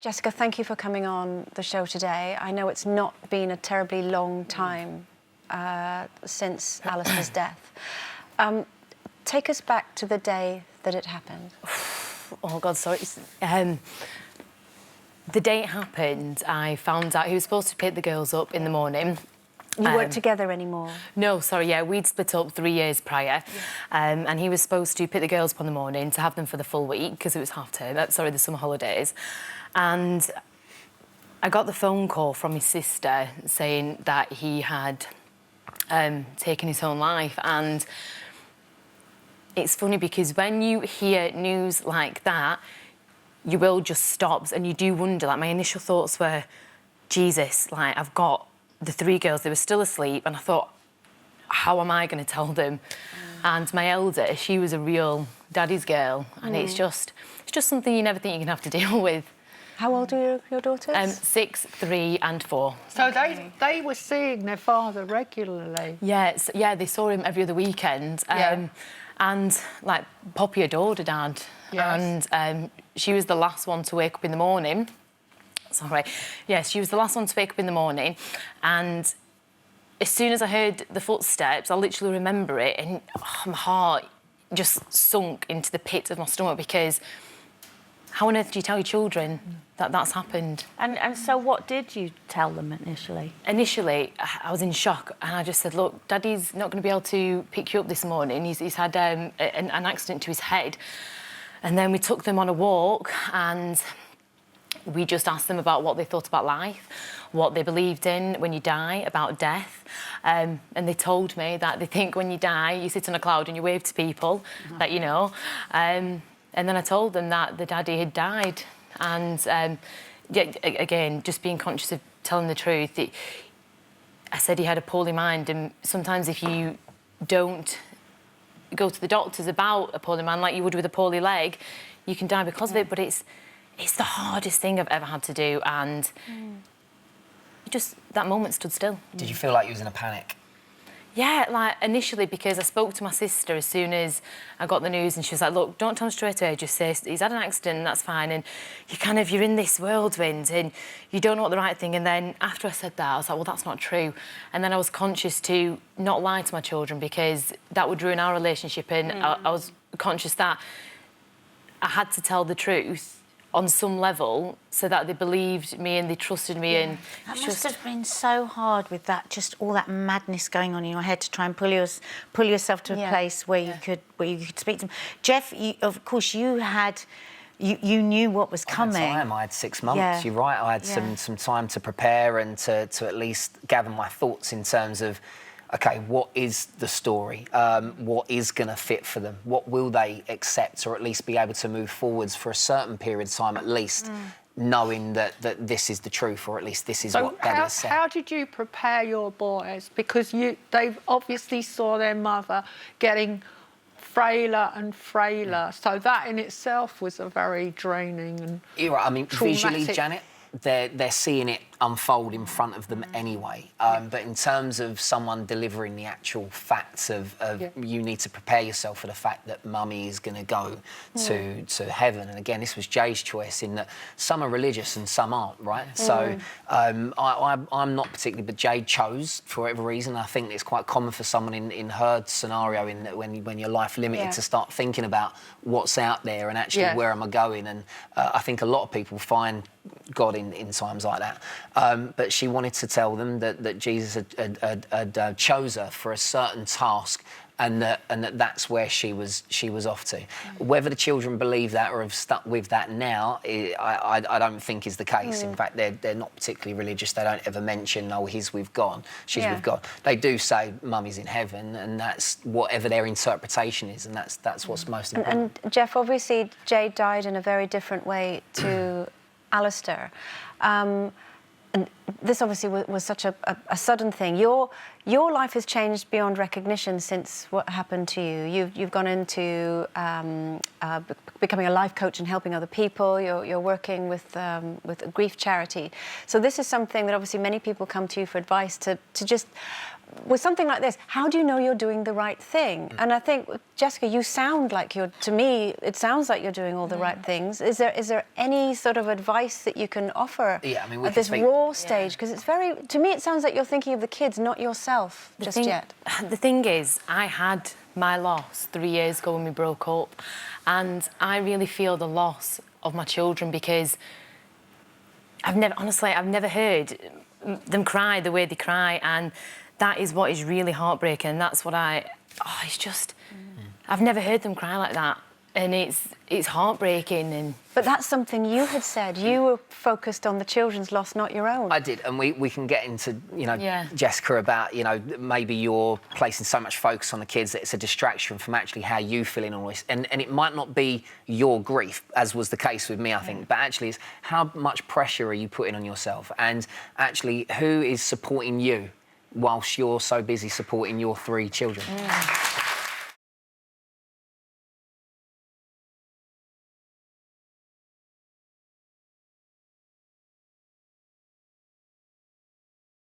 Jessica, thank you for coming on the show today. I know it's not been a terribly long time since Alistair's death. Take us back to the day that it happened. Oh, God, sorry. The day it happened, I found out he was supposed to pick the girls up in the morning. You weren't together anymore? No, sorry, yeah, we'd split up 3 years prior. Yeah. And he was supposed to pick the girls up in the morning to have them for the full week, because it was half-term, the summer holidays. And I got the phone call from his sister saying that he had taken his own life. And it's funny because when you hear news like that, your world just stops and you do wonder. Like, my initial thoughts were, Jesus, like, I've got the 3 girls, they were still asleep, and I thought, how am I going to tell them? And my elder, she was a real daddy's girl, and it's just something you never think you're going to have to deal with. How old are your daughters? 6, 3 and 4. So okay. they were seeing their father regularly? Yeah, yeah, they saw him every other weekend. And, like, Poppy adored her dad. Yes. And she was the last one to wake up in the morning. Sorry. Yes, she was the last one to wake up in the morning. And as soon as I heard the footsteps, I literally remember it, and my heart just sunk into the pit of my stomach, because how on earth do you tell your children that that's happened? And so what did you tell them initially? Initially, I was in shock, and I just said, look, Daddy's not going to be able to pick you up this morning. He's had an accident to his head. And then we took them on a walk, and we just asked them about what they thought about life, what they believed in when you die, about death. And they told me that they think when you die, you sit on a cloud and you wave to people that you know. And then I told them that the daddy had died. And, yeah, again, just being conscious of telling the truth, I said he had a poorly mind, and sometimes if you don't go to the doctors about a poorly mind like you would with a poorly leg, you can die because of it, but it's the hardest thing I've ever had to do, and just that moment stood still. Did you feel like you was in a panic? Yeah, like, initially, because I spoke to my sister as soon as I got the news, and she was like, look, don't tell him straight away, just say he's had an accident and that's fine. And you're in this whirlwind and you don't know what the right thing. And then after I said that, I was like, well, that's not true. And then I was conscious to not lie to my children, because that would ruin our relationship. And I was conscious that I had to tell the truth on some level, so that they believed me and they trusted me. And that must have been so hard with that, just all that madness going on in your head, to try and pull yourself to a place where you could speak to them. Jeff, of course, you knew what was coming. I had 6 months. Yeah. You're right. I had some time to prepare and to at least gather my thoughts in terms of, OK, what is the story? What is going to fit for them? What will they accept, or at least be able to move forwards for a certain period of time at least, knowing that this is the truth, or at least this is what Daddy has said? How did you prepare your boys? Because they obviously saw their mother getting frailer and frailer, so that in itself was a very draining and You're right. I mean, traumatic. visually, Janet, they're seeing it unfold in front of them anyway. But in terms of someone delivering the actual facts of you need to prepare yourself for the fact that Mummy is going to go to heaven. And again, this was Jay's choice, in that some are religious and some aren't, right? So I'm not particularly, but Jay chose for whatever reason. I think it's quite common for someone in her scenario, in that when you're life limited, to start thinking about what's out there and actually where am I going. And I think a lot of people find God in times like that. But she wanted to tell them that Jesus had chose her for a certain task, and that's where she was off to. Whether the children believe that or have stuck with that now, I don't think is the case. In fact, they're not particularly religious. They don't ever mention, oh, he's with God, she's with God. They do say Mummy's in heaven, and that's whatever their interpretation is, and that's what's most important. And Jeff, obviously, Jay died in a very different way to Alistair. And this obviously was such a sudden thing. Your life has changed beyond recognition since what happened to you. You've gone into becoming a life coach and helping other people. You're working with a grief charity. So this is something that obviously many people come to you for advice, to just with something like this, how do you know you're doing the right thing? And I think, Jessica, you sound like to me, it sounds like you're doing all the right things. Is there any sort of advice that you can offer at this raw stage? Because it's to me, it sounds like you're thinking of the kids, not yourself yet. The thing is, I had my loss 3 years ago when we broke up, and I really feel the loss of my children because I've never heard them cry the way they cry, and that is what is really heartbreaking. And that's what it's just, I've never heard them cry like that, and it's heartbreaking. And but that's something you had said. You were focused on the children's loss, not your own. I did, and we can get into, Jessica, about, maybe you're placing so much focus on the kids that it's a distraction from actually how you feel in all this. And it might not be your grief, as was the case with me, I think, but actually it's how much pressure are you putting on yourself, and actually who is supporting you whilst you're so busy supporting your 3 children.